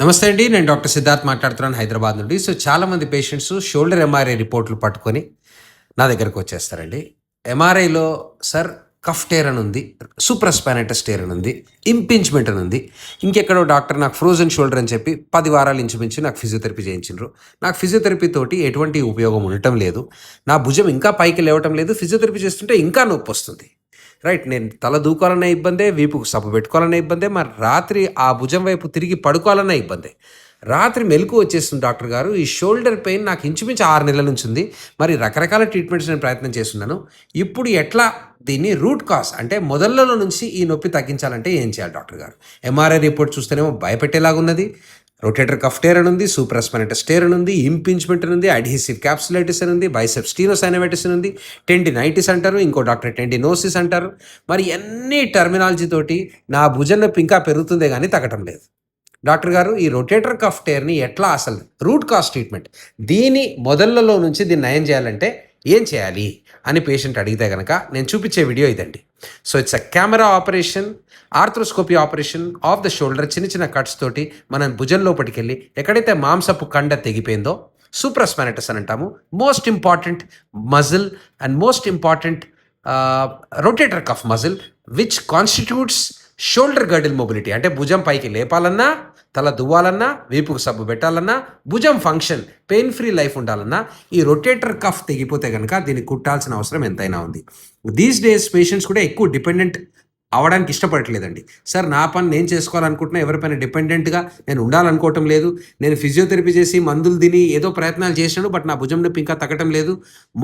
నమస్తే అండి. నేను డాక్టర్ సిద్ధార్థ్ మాట్లాడుతున్నాను హైదరాబాద్ నుండి. సో, చాలామంది పేషెంట్స్ షోల్డర్ ఎంఆర్ఐ రిపోర్ట్‌లు పట్టుకొని నా దగ్గరకొచ్చేస్తారండి. ఎంఆర్ఐలో సార్ కఫ్ టేర్ అని ఉంది, సూప్రాస్పానటస్ టేర్ అని ఉంది, ఇంపింజ్‌మెంట్ అని ఉంది. ఇంకెక్కడో డాక్టర్ నాకు ఫ్రోజన్ షోల్డర్ అని చెప్పి 10 వారాలు ఇంచుమించు నాకు ఫిజియోథెరపీ చేయించిండ్రు. నాకు ఫిజియోథెరపీ తోటి ఎటువంటి ఉపయోగం ఉండటం లేదు. నా భుజం ఇంకా పైకి లేవటం లేదు. ఫిజియోథెరపీ చేస్తుంటే ఇంకా నొప్పొస్తుంది. రైట్. నేను తల దూకాలన్నా ఇబ్బందే, వీపుకు సబ్బు పెట్టుకోవాలన్నా ఇబ్బందే, మరి రాత్రి ఆ భుజం వైపు తిరిగి పడుకోవాలన్నా ఇబ్బందే. రాత్రి మెలకువ వచ్చేస్తుంది డాక్టర్ గారు. ఈ షోల్డర్ పెయిన్ నాకు ఇంచుమించు 6 నెలల నుంచి ఉంది. మరి రకరకాల ట్రీట్మెంట్స్ నేను ప్రయత్నం చేస్తున్నాను. ఇప్పుడు ఎట్లా దీన్ని రూట్ కాజ్ అంటే మొదళ్లలో నుంచి ఈ నొప్పి తగ్గించాలంటే ఏం చేయాలి డాక్టర్ గారు? ఎంఆర్ఐ రిపోర్ట్ చూస్తేనేమో భయపెట్టేలాగున్నది. రొటేటర్ కఫ్ టేర్ అని ఉంది, సూప్రాస్పానటస్ టేర్ అని ఉంది, ఇంపింజ్‌మెంట్ అని ఉంది, అడ్హెసివ్ క్యాప్సులైటిస్ అని ఉంది, బైసెప్స్ స్టీనోసైనోవైటిస్ అని ఉంది, టెండినైటిస్ అంటారు, ఇంకో డాక్టర్ టెండినోసిస్ అంటారు. మరి ఎన్ని టర్మినాలజీ తోటి నా భుజం నొప్పి ఇంకా పెరుగుతుందే కానీ తగ్గటం లేదు. డాక్టర్ గారు, ఈ రొటేటర్ కఫ్ టేర్ని ఎట్లా అసలు రూట్ కాజ్ ట్రీట్మెంట్ దీని మొదళ్లలో నుంచి దీన్ని నయం చేయాలంటే ఏం చేయాలి అని పేషెంట్ అడిగితే కనుక నేను చూపించే వీడియో ఇదండి. So it's a camera operation, arthroscopy operation of the shoulder. చిన్న చిన్న కట్స్ తోటి మనం భుజం లోపలికి వెళ్ళి ఎక్కడైతే మాంసపు కండ తెగిపోయిందో సూప్రాస్పానటస్ అని అంటాము, most important muscle and most important rotator cuff muscle which constitutes shoulder girdle mobility. అంటే భుజం పైకి లేపాలన్నా, తల దువ్వాలన్నా, వీపుకు సబ్బు పెట్టాలన్నా, భుజం ఫంక్షన్ పెయిన్ ఫ్రీ లైఫ్ ఉండాలన్నా ఈ రొటేటర్ కఫ్ తెగిపోతే కనుక దీన్ని కుట్టాల్సిన అవసరం ఎంతైనా ఉంది. దీస్ డేస్ పేషెంట్స్ కూడా ఎక్కువ డిపెండెంట్ అవ్వడానికి ఇష్టపడట్లేదండి. సార్, నా పని నేను చేసుకోవాలనుకుంటున్నా, ఎవరిపైన డిపెండెంట్గా నేను ఉండాలనుకోవటం లేదు. నేను ఫిజియోథెరపీ చేసి మందులు తిని ఏదో ప్రయత్నాలు చేసినాను, బట్ నా భుజం నొప్పి ఇంకా తగ్గటం లేదు.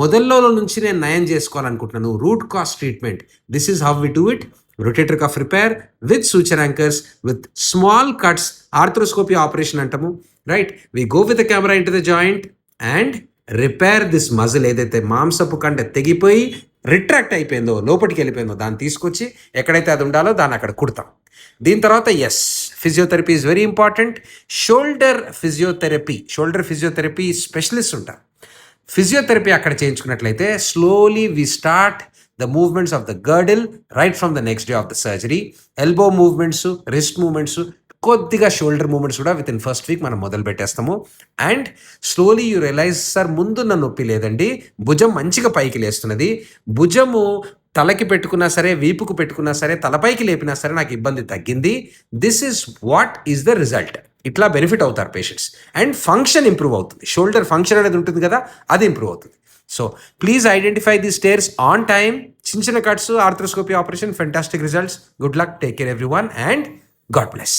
మొదల్లో నుంచి నేను నయం చేసుకోవాలనుకుంటున్నాను. Root cause treatment, this is how we do it. Rotator cuff repair with suture anchors with small cuts, arthroscopy operation అంటాము. Right, we go with the camera into the joint and repair this muscle. ఏదైతే మాంసపు కండ తెగిపోయి retract అయిపోయిందో, లోపలికి వెళ్ళిపోయిందో దాన్ని తీసుకొచ్చి ఎక్కడైతే అది ఉండాలో దాన్ని అక్కడ కుడతాం. దీని తర్వాత physiotherapy is very important. Shoulder physiotherapy specialist ఉంటారు. ఫిజియోథెరపీ అక్కడ చేయించుకున్నట్లయితే slowly we start the movements of the girdle right from the next day of the surgery. Elbow movements, wrist movements, కొద్దిగా షోల్డర్ మూమెంట్స్ కూడా విత్ ఇన్ ఫస్ట్ వీక్ మనం మొదలు పెట్టేస్తాము. And slowly you realise, sir ముందున్న నొప్పి లేదండి, భుజం మంచిగా పైకి లేస్తున్నది. భుజము తలకి పెట్టుకున్నా సరే, వీపుకు పెట్టుకున్నా సరే, తలపైకి లేపినా సరే నాకు ఇబ్బంది తగ్గింది. This is what is the result. ఇట్లా బెనిఫిట్ అవుతారు పేషెంట్స్. అండ్ ఫంక్షన్ ఇంప్రూవ్ అవుతుంది. షోల్డర్ ఫంక్షన్ అనేది ఉంటుంది కదా, అది ఇంప్రూవ్ అవుతుంది. So please identify the stairs on time. చిన్న cuts, arthroscopy operation, fantastic results. Good luck, take care everyone, and God bless.